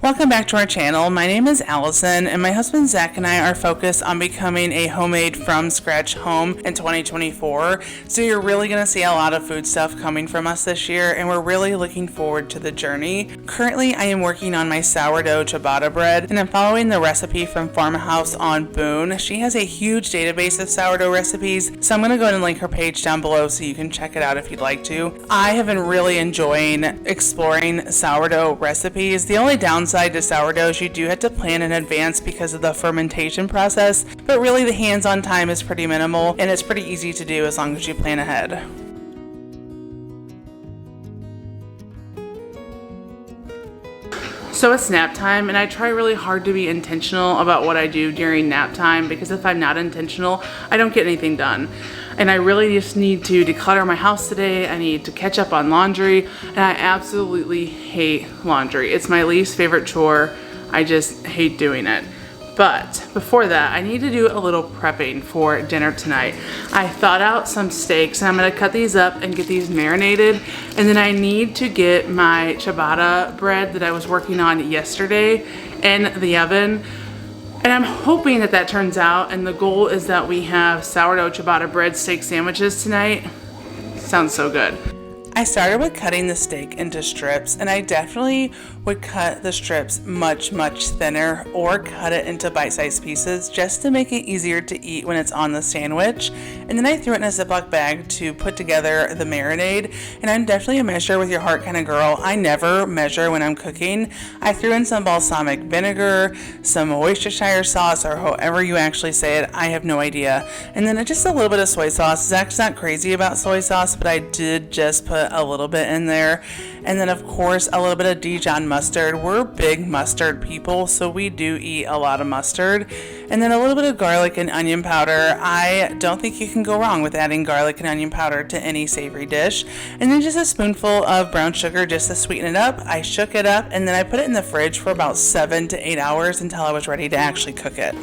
Welcome back to our channel. My name is Allison, and my husband Zach and I are focused on becoming a homemade from scratch home in 2024. So you're really going to see a lot of food stuff coming from us this year, and we're really looking forward to the journey. Currently, I am working on my sourdough ciabatta bread, and I'm following the recipe from Farmhouse on Boone. She has a huge database of sourdough recipes, so I'm going to go ahead and link her page down below so you can check it out if you'd like to. I have been really enjoying exploring sourdough recipes. The only downside to sourdough is you do have to plan in advance because of the fermentation process, but really the hands-on time is pretty minimal and it's pretty easy to do as long as you plan ahead. So it's nap time, and I try really hard to be intentional about what I do during nap time, because if I'm not intentional, I don't get anything done. And I really just need to declutter my house today. I need to catch up on laundry, and I absolutely hate laundry. It's my least favorite chore. I just hate doing it. But before that, I need to do a little prepping for dinner tonight. I thought out some steaks, and I'm gonna cut these up and get these marinated. And then I need to get my ciabatta bread that I was working on yesterday in the oven. And I'm hoping that that turns out, and the goal is that we have sourdough ciabatta bread steak sandwiches tonight. Sounds so good. I started with cutting the steak into strips, and I definitely would cut the strips much thinner or cut it into bite-sized pieces just to make it easier to eat when it's on the sandwich. And then I threw it in a Ziploc bag to put together the marinade, and I'm definitely a measure with your heart kind of girl. I never measure when I'm cooking. I threw in some balsamic vinegar, some Worcestershire sauce, or however you actually say it, I have no idea. And then just a little bit of soy sauce. Zach's not crazy about soy sauce, but I did just put a little bit in there. And then of course a little bit of Dijon mustard. We're big mustard people, so we do eat a lot of mustard. And then a little bit of garlic and onion powder. I don't think you can go wrong with adding garlic and onion powder to any savory dish. And then just a spoonful of brown sugar just to sweeten it up. I shook it up, and then I put it in the fridge for about 7 to 8 hours until I was ready to actually cook it.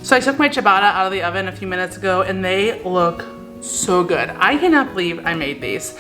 So I took my ciabatta out of the oven a few minutes ago, and they look so good. I cannot believe I made these.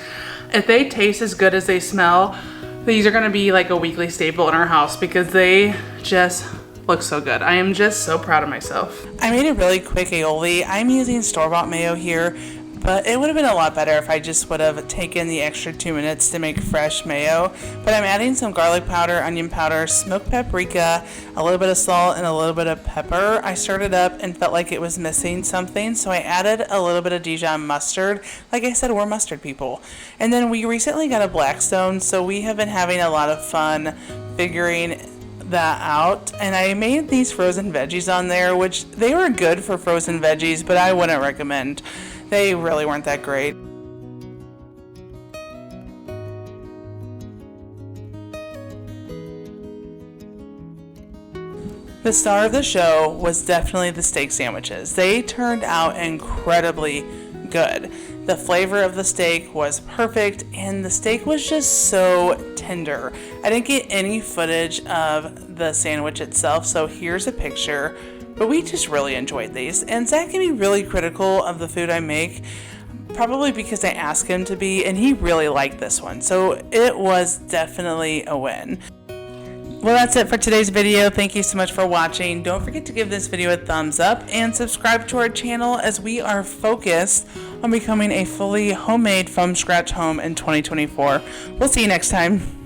If they taste as good as they smell, these are gonna be like a weekly staple in our house because they just look so good. I am just so proud of myself. I made a really quick aioli. I'm using store-bought mayo here, but it would have been a lot better if I just would have taken the extra 2 minutes to make fresh mayo. But I'm adding some garlic powder, onion powder, smoked paprika, a little bit of salt, and a little bit of pepper. I stirred it up and felt like it was missing something, so I added a little bit of Dijon mustard. Like I said, we're mustard people. And then we recently got a Blackstone, so we have been having a lot of fun figuring that out. And I made these frozen veggies on there, which they were good for frozen veggies, but I wouldn't recommend. They really weren't that great. The star of the show was definitely the steak sandwiches. They turned out incredibly good. The flavor of the steak was perfect, and the steak was just so tender. I didn't get any footage of the sandwich itself, so here's a picture. But we just really enjoyed these. And Zach can be really critical of the food I make, probably because I asked him to be, and he really liked this one. So it was definitely a win. Well, that's it for today's video. Thank you so much for watching. Don't forget to give this video a thumbs up and subscribe to our channel as we are focused on becoming a fully homemade from scratch home in 2024. We'll see you next time.